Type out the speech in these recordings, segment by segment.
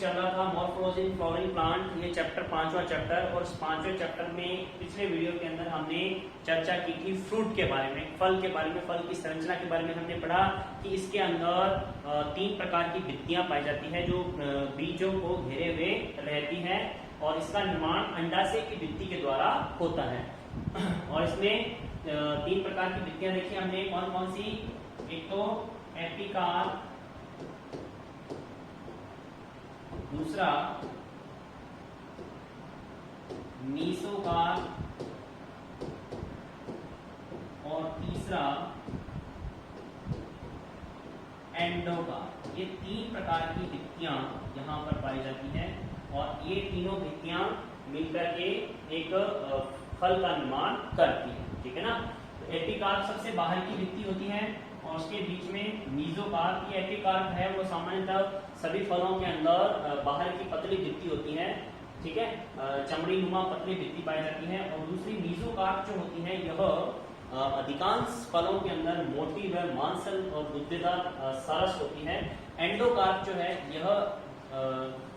चल रहा था मॉर्फोलॉजी इन फ्लावरिंग प्लांट, ये चैप्टर 5वां चैप्टर। और इस 5वें चैप्टर में पिछले वीडियो के अंदर हमने चर्चा की थी फ्रूट के बारे में, फल के बारे में, फल की संरचना के बारे में। हमने पढ़ा कि इसके अंदर 3 प्रकार की भित्तियां पाई जाती है जो बीजों को घेरे हुए रहती है, और इसका निर्माण अंडाशय की भित्ति के द्वारा होता है। और इसमें 3 प्रकार की भित्तियां देखी हमने, कौन कौन सी? एक तो एपिकाल, दूसरा मीसोकाल, और तीसरा एंडोकाल। ये 3 प्रकार की भित्तियां यहाँ पर पाई जाती हैं, और ये तीनों भित्तियां मिलकर के एक फल का निर्माण करती है, ठीक है ना। तो एपिकाल सबसे बाहर की भित्ति होती है, और उसके बीच में मीसोकाल। की एपिकाल है वो सामान्यतः सभी फलों के अंदर बाहर की पतली भित्ति होती है, ठीक है, चमड़ी नुमा पतली भित्ति पाई जाती है। और दूसरी मीसोकाल जो होती है, यह अधिकांश फलों के अंदर मोटी व मांसल और गुद्देदार सरस होती है। एंडोकार्प जो है यह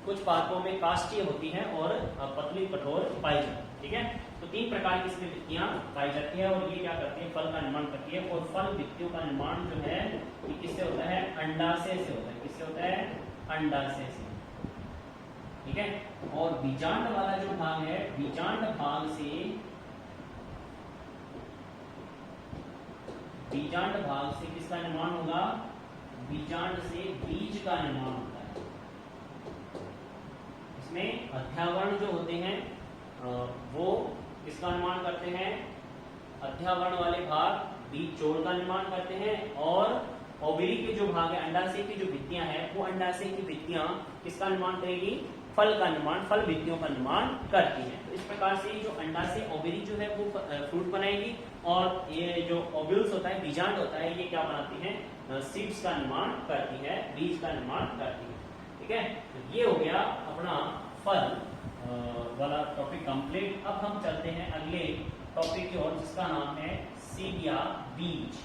कुछ पादपों में काष्ठीय होती है और पतली कठोर पाई जाती है, ठीक है। तो 3 प्रकार की इसमें भित्तियां पाई जाती है, और ये क्या करती है? फल का निर्माण करती है। और फल भित्तियों का निर्माण जो है ये किससे होता है? अंडाशय से होता है। किससे होता है? अंडाशय से, ठीक है। और बीजांड वाला जो भाग है, बीजांड भाग से, बीजांड भाग से किसका निर्माण होगा? बीजांड से बीज का निर्माण होता है। इसमें अध्यावरण जो होते हैं वो किसका निर्माण करते हैं? अध्यावरण वाले भाग बीज जोड़ का निर्माण करते हैं। और ओवरी के जो भाग है, अंडाशय की जो भित्तियां हैं, वो अंडाशय की भित्तियां किसका निर्माण करेगी? फल का निर्माण, फल भित्तियों का निर्माण करती है। तो इस प्रकार से जो अंडाशय ओवरी जो है वो फ्रूट बनाएगी, और ये जो ओव्यूल्स होता है, बीजांड होता है, ये क्या बनाती है? सीड्स का निर्माण करती है, बीज का निर्माण करती है, ठीक है। तो ये हो गया अपना फल वाला टॉपिक कंप्लीट। अब हम चलते हैं अगले टॉपिक की ओर, जिसका नाम है सीड या बीज।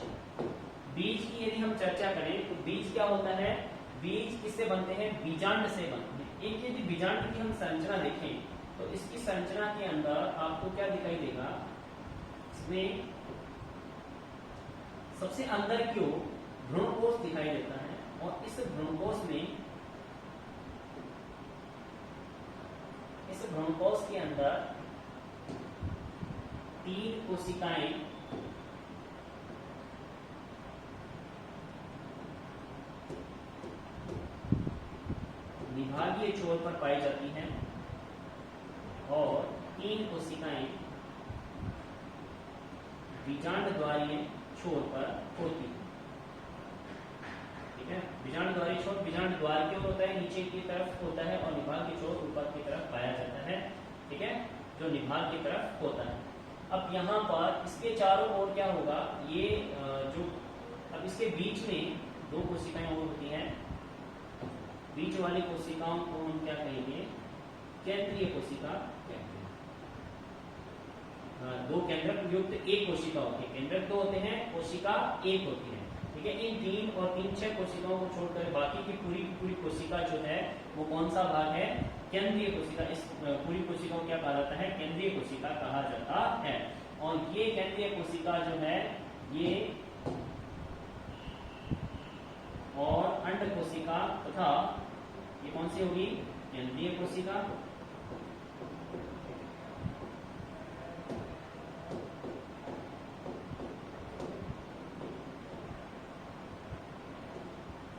बीज की यदि हम चर्चा करें तो बीज क्या होता है? बीज किससे बनते हैं? बीजांड से बनते हैं। एक यदि बीजांड की हम संरचना देखें तो इसकी संरचना के अंदर आपको क्या दिखाई देगा? इसमें सबसे अंदर की ओर भ्रूणकोश दिखाई देता है, और इस भ्रूणकोश के अंदर 3 कोशिकाएं विभागीय छोर पर पाई जाती हैं, और 3 कोशिकाएं बीजांड द्वारीय छोर पर होती है, ठीक है। बीजांड द्वारीय छोर बीजांड द्वार की ओर होता है, नीचे की तरफ होता है, और निभाग की छोर ऊपर की तरफ पाया जाता है, ठीक है, जो निभाग की तरफ होता है। अब यहाँ पर इसके चारों ओर क्या होगा? ये जो अब इसके बीच में 2 कोशिकाएं और होती हैं। बीच वाली कोशिकाओं को हम क्या कहेंगे? केंद्रीय कोशिका कहते हैं। 2 केंद्रक युक्त एक कोशिका होती है। केंद्रक 2 होते हैं, कोशिका 1 होती है, ठीक है। इन 3 और 3 6 कोशिकाओं को छोड़कर बाकी की पूरी कोशिका जो है वो कौन सा भाग है? केंद्रीय कोशिका। इस पूरी कोशिका को क्या कहा जाता है? केंद्रीय कोशिका कहा जाता है। और ये केंद्रीय कोशिका जो है ये और अंड कोशिका तथा ये कौन सी होगी? केंद्रीय कोशिका।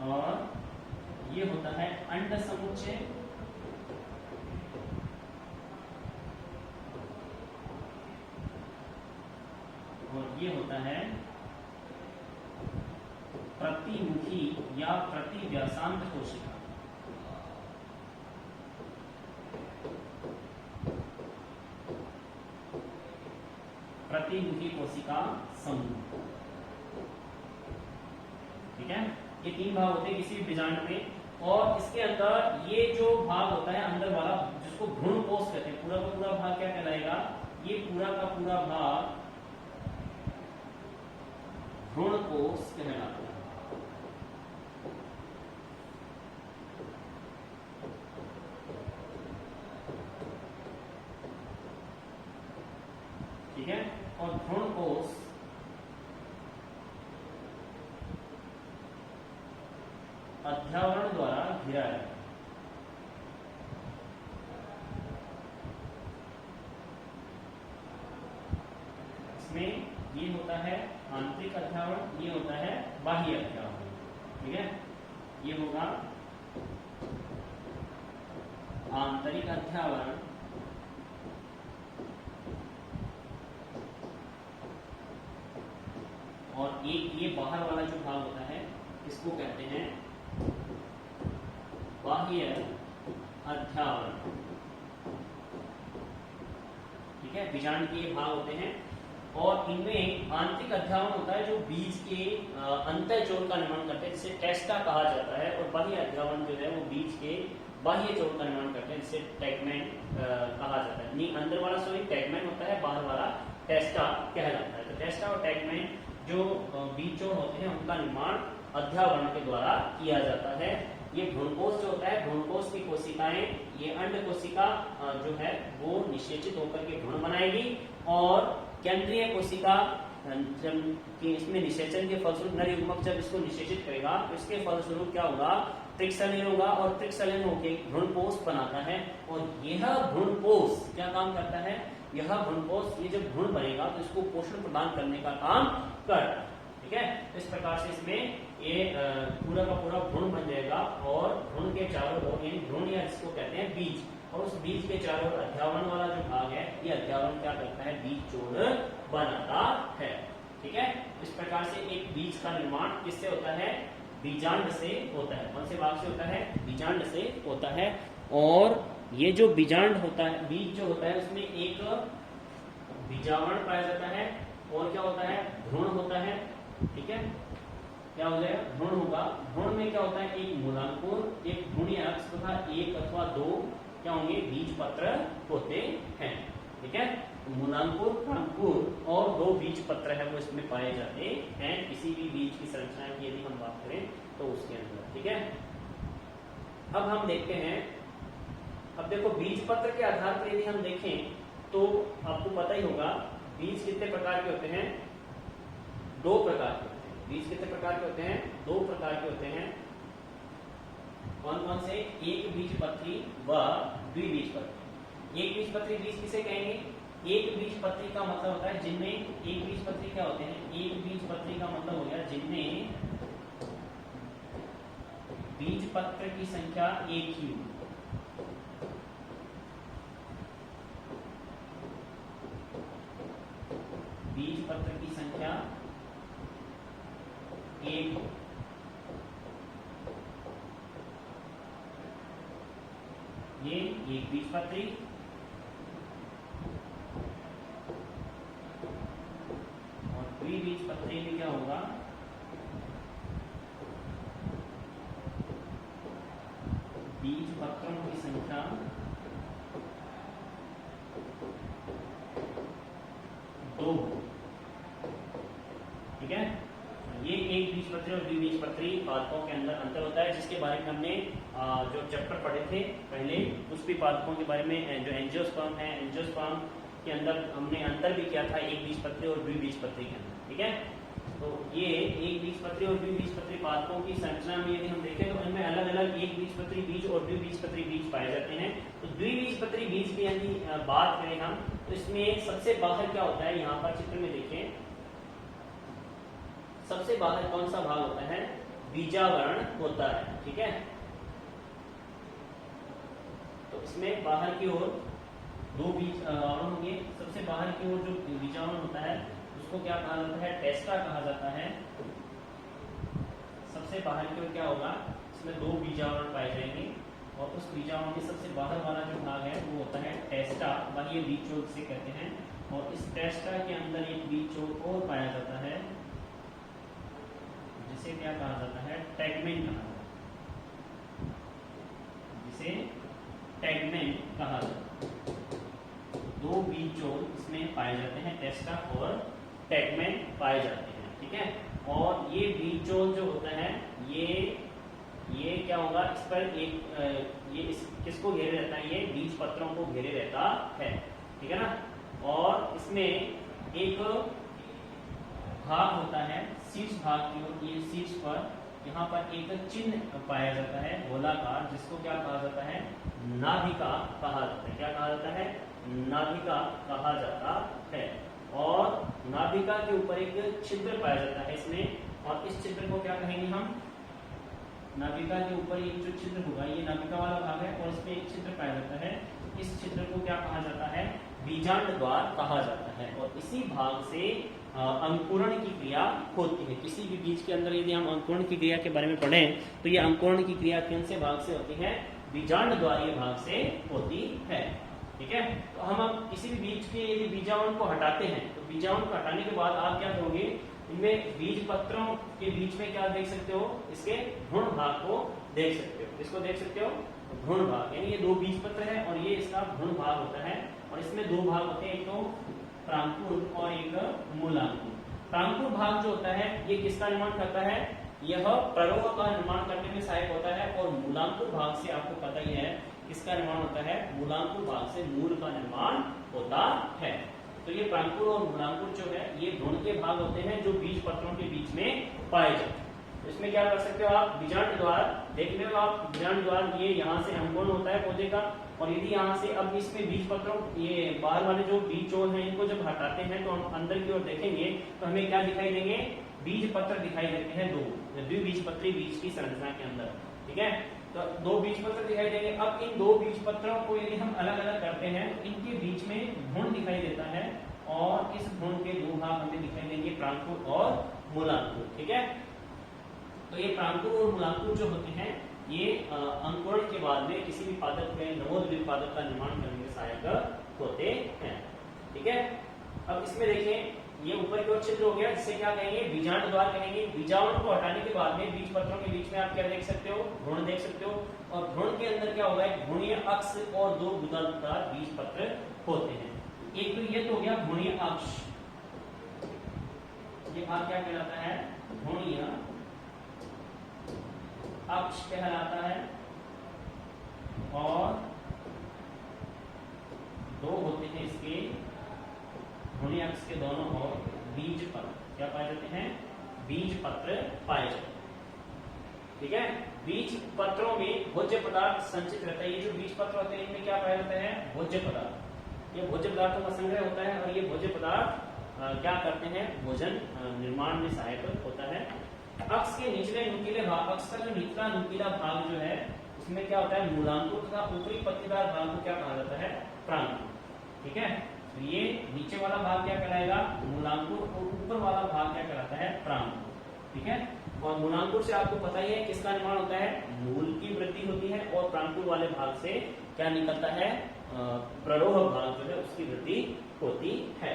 और ये होता है अंड समुच्चय, और ये होता है प्रतिमुखी या प्रतिव्यासांत कोशिका। प्रतिमुखी कोशिका समूह, ठीक है। ये 3 भाग होते हैं किसी भी बीजांड में, और इसके अंदर ये जो भाग होता है अंदर वाला, जिसको भ्रूणकोश कहते हैं, पूरा का पूरा भाग क्या कहलाएगा? ये पूरा का पूरा भाग भ्रूणकोश कहलाता है। ठीक है, और भ्रूणकोश अध्यावरण द्वारा घिरा है। इसमें ये होता है आंतरिक अध्यावरण, ये होता है बाह्य अध्यावरण, ठीक है। ये होगा आंतरिक अध्यावरण और एक ये बाहर वाला जो भाग होता है इसको कहते हैं बाह्य अध्यावरण, ठीक है। बीजांड के ये भाग होते हैं और इनमें आंतरिक अध्यावरण होता है जो बीज के अंतःचोर का निर्माण करते हैं, जिसे टेस्टा कहा जाता है, और बाह्य अध्यावरण जो है वो बीज के बाह्य चोर का निर्माण करते हैं, जिसे टैगमेंट कहा जाता है। नहीं, अंदर वाला सॉरी टैगमेंट होता है, बाहर वाला टेस्टा कहलाता है। तो टेस्टा और टैगमेंट जो बीज चोर होते हैं उनका निर्माण अध्यावरण के द्वारा किया जाता है। ये भ्रूणकोश जो होता है, भ्रूणकोश की कोशिकाएं, ये अंड कोशिका जो है वो निषेचित होकर के भ्रूण बनाएगी और केंद्रीय कोशिका इसमें निषेचन के फलस्वरूप नर युग्मक जब इसको निषेचित करेगा तो इसके फलस्वरूप क्या होगा, त्रिकसलन होगा और त्रिकसलन होकर भ्रूणकोश बनाता है। और यह भ्रूणकोश क्या काम करता है, यह भ्रूणकोश ये जब भ्रूण बनेगा तो इसको पोषण प्रदान करने का काम करता है, ठीक है। इस प्रकार से इसमें ये पूरा का पूरा भ्रूण बन जाएगा और भ्रूण के चारों ओर, यानी भ्रूण या जिसको कहते हैं बीज, और उस बीज के चारों ओर अध्यावरण वाला जो भाग है, ये अध्यावरण क्या करता है, बीज चोर बनाता है, ठीक है। इस प्रकार से एक बीज का निर्माण किससे होता है, बीजांड से होता है। कौन से भाग से होता है, बीजांड से होता है। और ये जो बीजांड होता है, बीज जो होता है, उसमें एक बीजावरण पाया जाता है और क्या होता है, भ्रूण होता है, ठीक है। क्या हो जाएगा, भ्रूण होगा। भ्रूण में क्या होता है, एक मूलांकुर, एक भ्रूणियक तथा एक अथवा दो क्या होंगे, बीज पत्र होते हैं, ठीक है। मूलांकुर, अंकुर और दो बीज पत्र है वो इसमें पाए जाते हैं, किसी भी बीज की संरचना की यदि हम बात करें तो उसके अंदर, ठीक है। अब हम देखते हैं, अब देखो बीज पत्र के आधार पर यदि हम देखें तो आपको पता ही होगा बीज कितने प्रकार के होते हैं, दो प्रकार के होते हैं। बीज कितने प्रकार के होते हैं, दो प्रकार के होते हैं। कौन कौन से, एक बीजपत्री व द्विबीजपत्री। एक बीजपत्री बीज किसे कहेंगे, एक बीजपत्री का मतलब होता है जिनमें, एक बीजपत्री क्या होते हैं, एक बीजपत्री का मतलब हो गया जिनमें बीज पत्र की संख्या एक ही हो, बीज पत्र की संख्या एक हो, ये एक बीजपत्री। और द्विबीजपत्री में क्या होगा, बीज पत्रों की संख्या दो, ठीक है। ये एक बीजपत्री और द्विबीजपत्री पादपों के अंदर अंतर होता है, जिसके बारे में हमने जो चैप्टर पढ़े थे पहले, उस भी पादपों के बारे में, जो एंजियोस्पर्म है, एंजियोस्पर्म के अंदर हमने अंतर भी किया था एक बीजपत्री और द्विबीजपत्री के अंदर, ठीक है। तो ये एक बीजपत्री और द्विबीजपत्री पादपों की संरचना में यदि हम देखें तो इनमें अलग अलग एक बीजपत्री बीज और द्विबीजपत्री बीज पाए जाते हैं। तो द्विबीजपत्री बीज की यदि बात करें हम तो इसमें सबसे बाहर क्या होता है, यहाँ पर चित्र में देखें, सबसे बाहर कौन सा भाग होता है, बीजावरण होता है, ठीक है। तो इसमें बाहर की ओर दो बीज आवरण होंगे। सबसे बाहर की ओर जो बीजावरण होता है उसको क्या कहा जाता है, टेस्टा कहा जाता है। सबसे बाहर की ओर क्या होगा, इसमें दो बीजावरण पाए जाएंगे और उस बीजावरण के सबसे बाहर वाला जो भाग है वो होता है टेस्टा, बाह्य बीज चोर से कहते हैं। और इस टेस्टा के अंदर एक बीज चोर और पाया जाता है जिसे क्या कहा जाता है, टैगमेंट कहा जाता है, जिसे टैगमेंट कहा जाता है। दो बीज चोर इसमें पाए जाते हैं, टेस्टा और टैगमेंट पाए जाते हैं, ठीक है। और ये बीज चोर जो होता है ये क्या होगा, इस पर एक ये किसको घेरे रहता है, ये बीज पत्रों को घेरे रहता है, ठीक है ना। और इसमें एक भाग होता है शीर्ष भाग की ओर, ये शीर्ष पर यहाँ पर एक चिन्ह पाया जाता है गोलाकार, जिसको क्या कहा जाता है, नाभिका कहा जाता है। क्या कहा जाता है, नाभिका कहा जाता है। और नाभिका के ऊपर एक छिद्र पाया जाता है इसमें, और इस छिद्र को क्या कहेंगे हम, नाभिका के ऊपर एक जो छिद्र होगा, ये नाभिका वाला भाग है और इसमें एक छिद्र पाया जाता है। इस छिद्र को क्या कहा जाता है, बीजांड द्वार कहा जाता है। और इसी भाग से अंकुरण की क्रिया होती है। किसी भी बीज के अंदर यदि हम अंकुरण की क्रिया के बारे में पढ़ें तो ये अंकुरण की क्रिया कौन से भाग से होती है, बीजांड द्वारीय भाग से होती है। ठीक है, तो हम अब किसी भी बीज के यदि बीजाणु को हटाते हैं तो बीजाणु को हटाने के बाद आप क्या करोगे, इनमें बीज पत्रों के बीच में क्या देख सकते हो, इसके भ्रूण भाग को देख सकते हो। इसको देख सकते हो, भ्रूण भाग, यानी ये दो बीज पत्र है और ये इसका भ्रूण भाग होता है। और इसमें दो भाग होते हैं, एक तो प्रांकुर और एक मूलांकुर। प्रांकुर भाग जो होता है ये किसका निर्माण करता है, यह प्ररोह का निर्माण करने में सहायक होता है। और मूलांकुर भाग से आपको पता ही है किसका निर्माण होता है, मूलांकुर भाग से मूल का निर्माण होता है। तो ये प्रांकुर और मूलांकुर जो है ये भ्रूण के भाग होते हैं जो बीज पत्रों के बीच में पाए जाते हैं। तो इसमें क्या कर सकते हो आप, बीजांड द्वार देख रहे हो आप, बीजांड द्वार ये यहाँ से अंकुरण होता है पौधे का। और यदि यहाँ से अब इसमें बीज पत्रों, ये बाहर वाले जो बीज चोल हैं इनको जब हटाते हैं तो हम अंदर की ओर देखेंगे तो हमें क्या दिखाई देंगे, बीज पत्र दिखाई देते हैं, दो द्विबीजपत्री बीज की संरचना के अंदर। ठीक है, तो दो बीज पत्र दिखाई देंगे। अब इन दो बीज पत्रों को यदि हम अलग अलग करते हैं तो इनके बीच में भ्रूण दिखाई देता है और इस भ्रूण के दो भाग हमें दिखाई देंगे, प्रांकुर और मूलांकुर। ठीक है, तो ये प्रांकुर और मूलांकुर जो होते हैं ये अंकुरण के बाद में किसी भी पादप में नवोद्भिद पादप का निर्माण करने में सहायक होते हैं। ठीक है, अब इसमें देखिए ये ऊपर की ओर छिद्र हो गया, जिसे क्या कहेंगे, बीजांड द्वार कहेंगे। बीजाणु को हटाने के बाद में बीज पत्रों के बीच में आप क्या देख सकते हो, भ्रूण देख सकते हो। और भ्रूण के अंदर क्या होगा, एक भ्रूणीय अक्ष और दो गुदादार बीज पत्र होते हैं। एक तो ये तो हो गया भ्रूणीय अक्ष, ये भाग क्या कहलाता है, भ्रूणीय अक्ष कहलाता है। और दो होते हैं इसके भ्रूणीय अक्ष के दोनों ओर बीज पत्र, क्या पाए जाते हैं, बीज पत्र पाए जाते हैं। ठीक है, बीज पत्रों में भोज्य पदार्थ संचित रहता है। ये जो बीज पत्र होते हैं इनमें क्या पाया जाता है, भोज्य पदार्थ। ये भोज्य पदार्थों का संग्रह होता है और ये भोज्य पदार्थ क्या करते हैं, भोजन निर्माण में सहायक होता है। अक्ष के निचले नुकीले भाग, अक्ष का जो निचला नुकीला भाग जो है उसमें क्या होता है, मूलांकुर तथा ऊपरी पत्तीदार भाग को क्या कहा जाता है, प्रांकुर। ठीक है, तो ये नीचे वाला भाग क्या कहलाएगा, मूलांकुर, और ऊपर वाला भाग क्या कहलाता है, प्रांकुर। ठीक है, और मूलांकुर से आपको पता ही है किसका निर्माण होता है, मूल की वृद्धि होती है। और प्रांकुर वाले भाग से क्या निकलता है, प्ररोह भाग जो है उसकी वृद्धि होती है।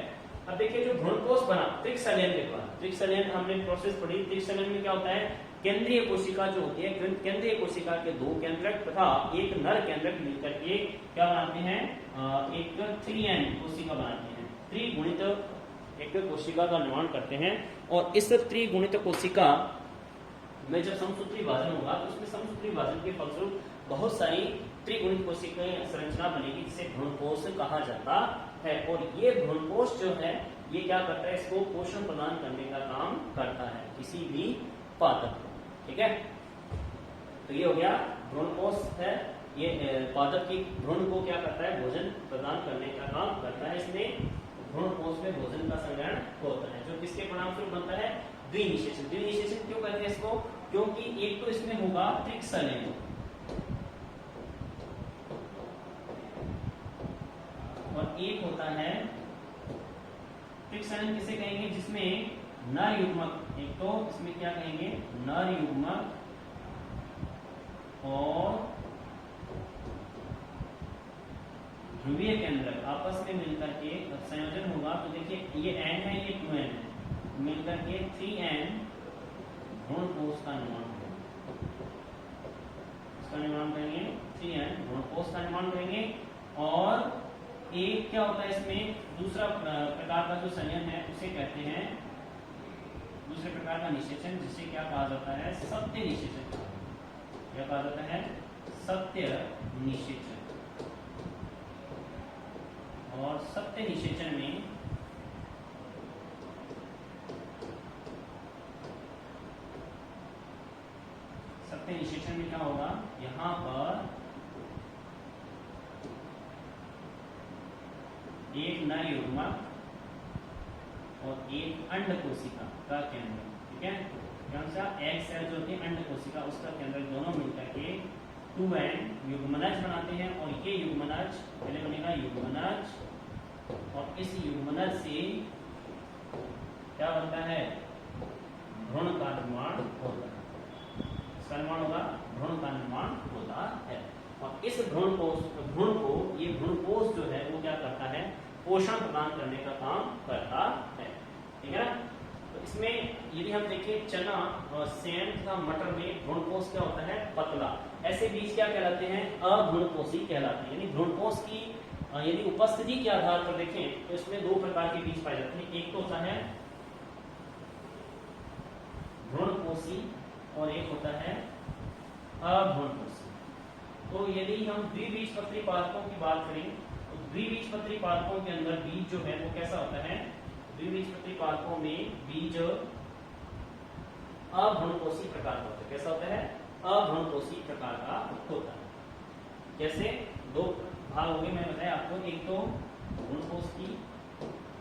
अब देखिए जो भ्रूणकोश बना त्रिकसलयन के बाद, त्रिकसलयन हमने प्रोसेस पढ़ी। त्रिकसलयन में क्या होता है, केंद्रीय कोशिका जो होती है, केंद्रीय कोशिका के दो केंद्रक तथा एक नर केंद्रक मिलकर के क्या बनाते हैं, एक 3N कोशिका बनाते हैं। त्रिगुणित एक कोशिका का निर्माण करते हैं। और इस त्रिगुणित कोशिका में जब समसूत्री विभाजन होगा तो उसमें समसूत्री विभाजन के फलस्वरूप बहुत सारी त्रिगुणित कोशिकाएं संरचना बनेगी, जिसे भ्रूणकोश कहा जाता है। और ये भ्रूणकोश जो है ये क्या करता है, इसको पोषण प्रदान करने का काम करता है किसी भी पादप को। ठीक है, तो ये हो गया भ्रूणकोश है, ये पादप की भ्रूण को क्या करता है, भोजन प्रदान करने का काम करता है। इसमें भ्रूणकोश में भोजन का संग्रहण होता है, जो किसके परिणामस्वरूप बनता है, द्विनिषेचन। द्विनिषेचन क्यों कहते हैं इसको, क्योंकि एक तो इसमें होगा त्रिकसलयन और एक होता है त्रिकसलयन किसे कहेंगे, जिसमें नर युग्मक, एक तो इसमें क्या कहेंगे, नर युग्मक और ध्रुवीय केंद्रक आपस में मिलकर के संयोजन होगा। तो देखिए ये N है, ये 2N है, मिलकर के 3N भ्रूणकोश का निर्माण करेंगे। इसका निर्माण करेंगे 3N भ्रूणकोश का निर्माण करेंगे। और एक क्या होता है इसमें, दूसरा प्रकार का जो संयन है उसे कहते हैं, दूसरे प्रकार का निषेचन, जिसे क्या कहा जाता है, सत्य निषेचन। क्या कहा जाता है, सत्य निषेचन। और सत्य निषेचन में सकते हैं निषेचन में क्या होगा, यहाँ पर एक नर युग्मक और एक अंड कोशिका का केंद्र, ठीक है, कौन सा एग सेल जो होती है अंड कोशिका उसका केंद्र, दोनों मिलकर के 2n युग्मनज बनाते हैं। और ये युग्मनज पहले बनेगा युग्मनज, और इस युग्मनज से क्या बनता है, भ्रूण का निर्माण होता है। इसका निर्माण होगा, भ्रूण का निर्माण होता है। और इस भ्रूण को ये भ्रूण कोष जो है वो क्या करता है, पोषण प्रदान करने का काम करता है, ठीक है ना। तो इसमें यदि हम देखें चना और सेम तथा मटर में भ्रूण कोष क्या होता है, पतला। ऐसे बीज क्या कहलाते हैं, अभ्रूणपोषी कहलाते हैं। यानी भ्रूणकोष की यदि उपस्थिति के आधार पर देखें तो इसमें दो प्रकार के बीज पाए जाते हैं। एक तो होता है भ्रूणपोषी और एक होता है अभ्रूणपोषी। तो यदि हम द्विबीजपत्री पादपों की बात करें तो द्विबीजपत्री पादपों के अंदर बीज जो है वो कैसा होता है, द्विबीजपत्री पादपों में बीज अभ्रूणपोषी प्रकार का होता है। कैसा होता है, अभ्रूणपोषी प्रकार का होता है। जैसे दो भाग हो गए मैंने बताया आपको, एक तो भ्रूणकोष की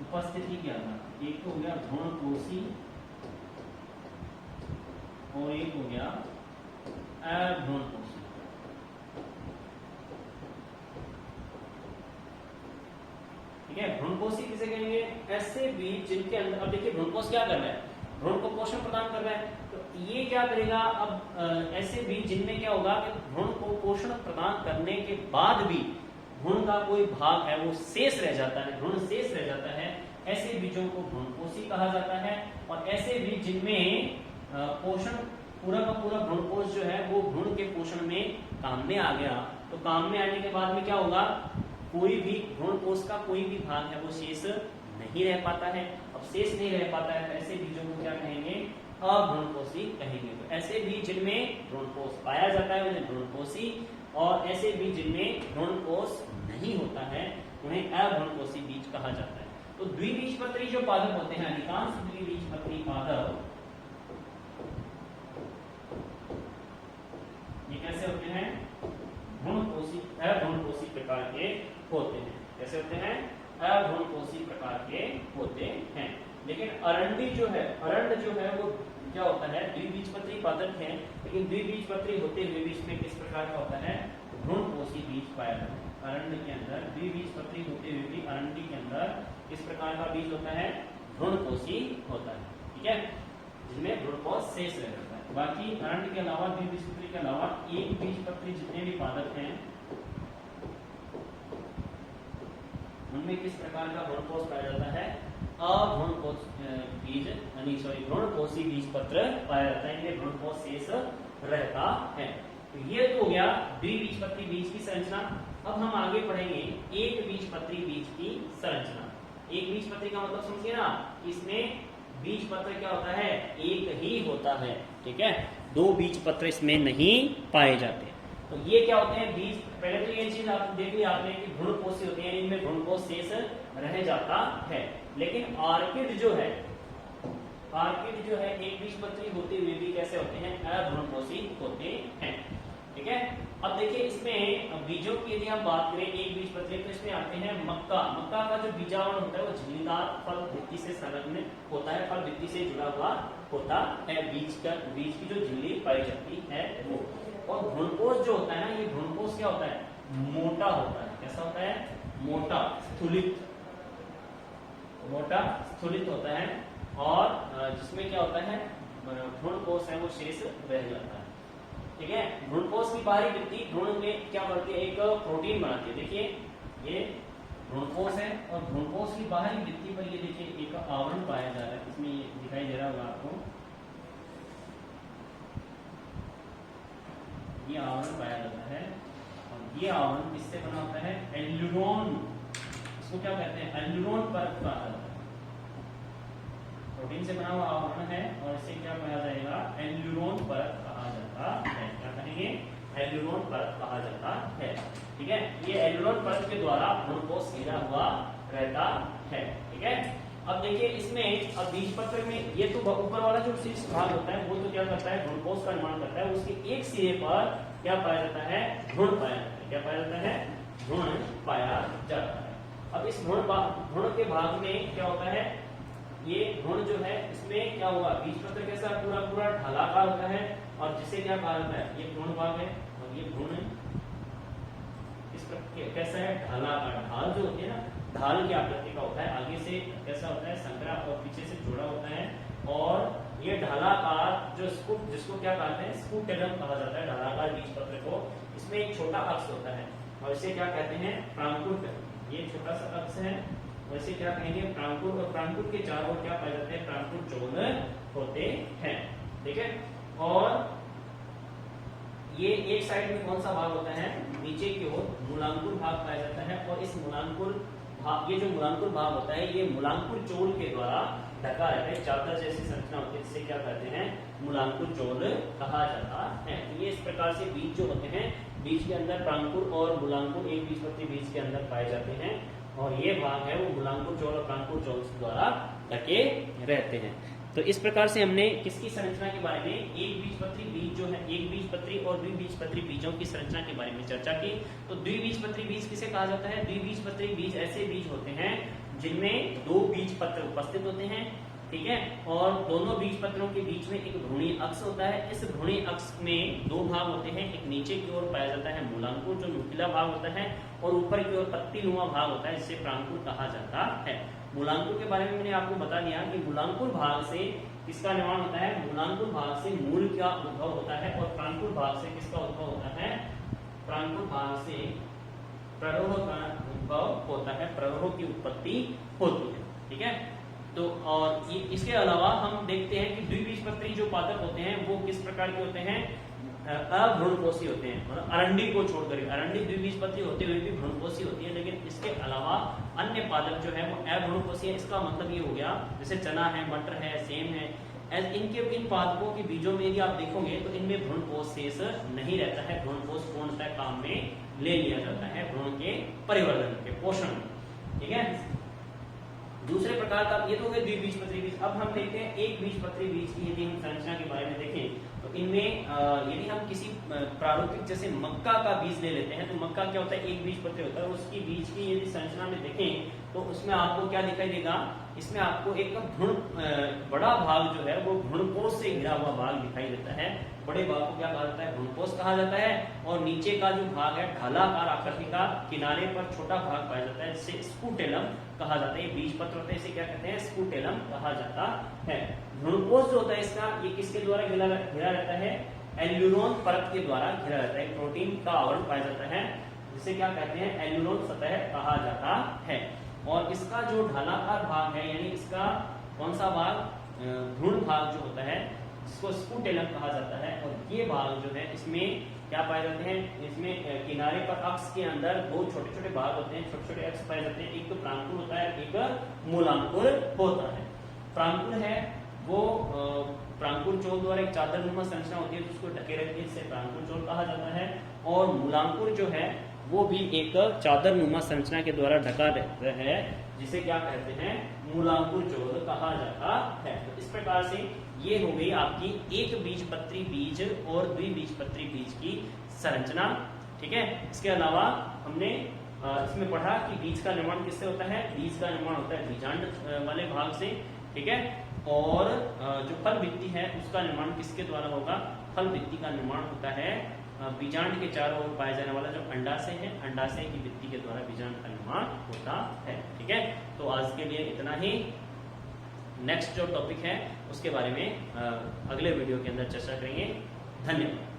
उपस्थिति के आधार, एक तो हो गया भ्रूणकोषी और एक हो गया अभ्रूणपोषी। ठीक है, भ्रूणकोषी किसे कहेंगे, ऐसे बीज जिनके अंदर, अब देखिए भ्रूणकोष क्या कर रहा है, भ्रूण को पोषण प्रदान कर रहा है, तो ये क्या करेगा, अब ऐसे बीज जिनमें क्या होगा कि भ्रूण को पोषण प्रदान करने के बाद भी भ्रूण का कोई भाग है वो शेष रह जाता है, भ्रूण शेष रह जाता है, ऐसे बीजों को भ्रूणकोषी कहा जाता है। और ऐसे बीज जिनमें पोषण पूरा का पूरा भ्रूणकोष जो है वो भ्रूण के पोषण में काम में आ गया, तो काम में आने के बाद में क्या होगा, कोई भी भ्रूणकोष का कोई भी भाग है वो शेष नहीं रह पाता है। अब शेष नहीं रह पाता है तो ऐसे बीजों को क्या कहेंगे, अभ्रूणकोषी कहेंगे। तो ऐसे बीज जिनमें भ्रूणकोष पाया जाता है उन्हें भ्रूणकोषी, और ऐसे बीज जिनमें भ्रूणकोष नहीं होता है उन्हें अभ्रूणकोषी बीज कहा जाता है। तो द्विबीजपत्री जो पादप होते हैं, अधिकांश द्विबीजपत्री पादप ये कैसे होते हैं, भ्रूणकोषी अभ्रूणकोषी प्रकार के होते हैं। कैसे होते हैं, अभ्रूणकोषी प्रकार के होते हैं। लेकिन अरंडी जो है, अरंड जो है वो क्या होता है, द्विबीजपत्री पादप है, लेकिन द्विबीजपत्री होते हुए भी इसमें किस प्रकार का होता है, भ्रूणकोषी बीज पाया जाता है। अरंड के अंदर द्विबीजपत्री होते हुए भी अरंडी के अंदर किस प्रकार का बीज होता है, भ्रूणकोषी होता है, ठीक है, जिसमें भ्रूणकोष शेष रह जाता है। बाकी अरंड के अलावा, द्विबीजपत्री के अलावा एक बीजपत्री जितने भी पादप हैं उनमें किस प्रकार का भ्रूणकोष पाया जाता है, अभ्रूणकोष बीज भ्रूणकोषी बीज पत्र पाया जाता है, इनमें भ्रूणकोष शेष रहता है। तो ये तो हो गया द्विबीजपत्री बीज की संरचना। अब हम आगे पढ़ेंगे एक बीजपत्री बीज की संरचना। एक बीजपत्री का मतलब समझिए ना, इसमें बीज पत्र क्या होता है, एक ही होता है, ठीक है, दो बीज पत्र इसमें नहीं पाए जाते। तो ये क्या होते हैं बीज, पहले तो ये चीज आप देख ली आपने कि भ्रूणकोषी होते हैं, इनमें भ्रूणकोष शेष रह जाता है। लेकिन ऑर्किड जो है, ऑर्किड जो है एक बीजपत्री होते हुए भी कैसे होते हैं, अभ्रूणकोषी होते हैं, ठीक है। अब देखिए इसमें बीजों की यदि हम बात करें एक बीजपत्री, तो इसमें आते हैं मक्का। मक्का का जो बीजावरण होता है वो झिल्लीदार फल भित्ति से संलग्न होता है, फल भित्ति से जुड़ा हुआ होता है, बीज की जो झिल्ली पाई जाती है वो। और भ्रूणकोष जो होता है ना, ये भ्रूणकोष क्या होता है, मोटा होता है। कैसा होता है, मोटा, स्थूलित होता है, और जिसमें क्या होता है, भ्रूणकोष है वो शेष रह जाता है, ठीक है। भ्रूणकोष की बाहरी भित्ति भ्रूण में क्या करती है, एक प्रोटीन बनाती है। देखिए ये भ्रूणकोष है और भ्रूणकोष की बाहरी भित्ति पर ये देखिए एक आवरण पाया जा रहा है, इसमें ये दिखाई दे रहा होगा आपको, ये आवरण पाया जाता है। और ये आवरण किससे बना होता है, एल्यूरोन, इसको क्या कहते हैं, एल्यूरोन परत कहा जाता है। प्रोटीन से बना हुआ आवरण है और इसे क्या कहा जाएगा, एल्यूरोन परत कहा जाता है। क्या कहेंगे, एल्यूरोन परत कहा जाता है, ठीक है। ये एल्यूरोन परत के द्वारा भ्रूणकोष घिरा हुआ रहता है, ठीक है। अब देखिए इसमें अब बीज पत्र में ये तो ऊपर वाला जो शीर्ष भाग होता है वो तो क्या करता है, भ्रूणपोष का निर्माण करता है। उसके एक सिरे पर क्या पाया जाता है, भ्रूण पाया जाता है। क्या पाया जाता है, भ्रूण पाया जाता है। अब इस भ्रूण के भाग में क्या होता है, ये भ्रूण जो है इसमें क्या हुआ, बीज पत्र कैसा पूरा पूरा ढालाकार होता है और जिसे क्या कहा जाता है, ये भ्रूण भाग है और ये भ्रूण इस कैसा है, ढालाकार। ढाल जो होती है ना, ढाल की आकृति का होता है, आगे से कैसा होता है, संकरा और पीछे से जोड़ा होता है। और ये ढालाकार जो जिसको क्या कहते हैं, स्कूटेलम कहा जाता है, ढालाकार बीज पत्र को। इसमें एक छोटा अक्ष होता है और इसे क्या कहते हैं, प्रांकुर। ये छोटा सा अक्ष है, वैसे क्या कहेंगे, प्रांकुर। और प्रांकुर के चारों ओर क्या पाए जाते हैं, प्रांकुर चोल होते हैं। ठीक है, और ये एक साइड में कौन सा भाग होता है, नीचे की ओर मूलांकुर भाग पाया जाता है। और इस मूलांकुर भाग, ये जो मूलांकुर भाग होता है ये मूलांकुर चोल के द्वारा ढका रहता है। चादर जैसी संरचना होती है, जिसे क्या कहते हैं, मूलांकुर चोल कहा जाता है। तो ये इस प्रकार से बीज जो होते हैं, बीज के अंदर प्रांकुर और मूलांकुर एक बीजपत्री बीज के अंदर पाए जाते हैं। और ये भाग है वो मूलांकुर चोल और प्रांकुर चोल द्वारा ढके रहते हैं। तो इस प्रकार से हमने किसकी संरचना के बारे में, एक बीजपत्री बीज जो है, एक बीजपत्री और द्विबीजपत्री बीजों की संरचना के बारे में चर्चा की। तो द्विबीजपत्री बीज किसे कहा जाता है, द्विबीजपत्री बीज ऐसे बीज होते हैं जिनमें दो बीज पत्र उपस्थित होते हैं। ठीक है, और दोनों बीज पत्रों के बीच में एक भ्रूणीय अक्ष होता है। इस भ्रूणीय अक्ष में दो भाग होते हैं, एक नीचे की ओर पाया जाता है मूलांकुर जो नुकीला भाग होता है, और ऊपर की ओर पत्तीनुमा भाग होता है, जिसे प्रांकुर कहा जाता है। मूलांकुर के बारे में मैंने आपको बता दिया कि मूलांकुर भाग से किसका निर्माण होता है, मूलांकुर भाग से मूल का उद्भव होता है, और प्रांकुर भाग से किसका उद्भव होता है, प्रांकुर भाग से प्ररोह का उद्भव होता है, प्ररोह की उत्पत्ति होती है। ठीक है, तो और इसके अलावा हम देखते हैं कि द्विबीजपत्री जो पादप होते हैं वो किस प्रकार के होते हैं, अभ्रूणपोषी होते हैं। मतलब अरंडी को छोड़कर, अरंडी द्विबीजपत्री होते हुए भी भ्रूणपोषी होती है, लेकिन इसके अलावा अन्य पादप जो है वो अभ्रूणपोषी है। इसका मतलब ये हो गया, जैसे चना है, मटर है, सेम है, इन पादपों के बीजों में यदि आप देखोगे तो इनमें भ्रूणपोष शेष नहीं रहता है। भ्रूणपोष पूर्णतः काम में ले लिया जाता है भ्रूण के परिवर्धन के पोषण। ठीक है, दूसरे प्रकार का ये तो हो गए द्विबीजपत्री बीज। अब हम देखते हैं एक बीजपत्री बीज की यदि हम संरचना के बारे में देखें तो इनमें यदि हम किसी प्रारूपिक जैसे मक्का का बीज ले लेते हैं, तो मक्का क्या होता है, एक बीजपत्री होता है। उसकी बीज की यदि संरचना में देखें तो उसमें आपको क्या दिखाई देगा, इसमें आपको एक भ्रूण बड़ा भाग जो है वो भ्रूणपोष से घिरा हुआ भाग दिखाई देता है। बड़े भाग को क्या कहा जाता है, भ्रूणपोष कहा जाता है। और नीचे का जो भाग है ढालाकार आकृति का, किनारे पर छोटा भाग पाया जाता है, जिसे स्कूटेलम कहा जाता है। बीज पत्र होता है, इसे क्या कहते हैं, स्कूटेलम कहा जाता है। भ्रूणपोष जो होता है इसका, ये किसके द्वारा घिरा रहता है, एल्यूरोन परत के द्वारा घिरा रहता है। प्रोटीन का आवरण पाया जाता है, जिसे क्या कहते हैं, एल्यूरोन सतह कहा जाता है। और इसका जो ढालाकार भाग है, यानी इसका कौन सा भाग, भ्रूण भाग जो होता है, जिसको स्कूटेलम कहा जाता है। और ये भाग जो है इसमें क्या पाए जाते हैं, इसमें किनारे पर अक्ष के अंदर दो छोटे छोटे भाग होते हैं, छोटे छोटे अक्ष पाए जाते हैं। एक तो प्रांकुर होता है, एक मूलांकुर होता है। प्रांकुर है वो प्रांकुर चोल द्वारा एक चादरनुमा संरचना होती है, जिसको ढके रखती है, जिसे प्रांकुर चोल कहा जाता है। और मूलांकुर जो है वो भी एक चादरनुमा संरचना के द्वारा ढका रहता है, जिसे क्या कहते हैं, मूलांकुर चोल कहा जाता है। तो इस प्रकार से ये हो गई आपकी एक बीजपत्री बीज और द्विबीजपत्री बीज की संरचना। ठीक है, इसके अलावा हमने इसमें पढ़ा कि बीज का निर्माण किससे होता है, बीज का निर्माण होता है बीजांड वाले भाग से। ठीक है, और जो फल भित्ति है उसका निर्माण किसके द्वारा होगा, फल भित्ति का निर्माण होता है बीजांड के चारों ओर पाए जाने वाला जो अंडाशय है, अंडाशय की भित्ति के द्वारा बीजांड का निर्माण होता है। ठीक है, तो आज के लिए इतना ही। नेक्स्ट जो टॉपिक है उसके बारे में अगले वीडियो के अंदर चर्चा करेंगे। धन्यवाद।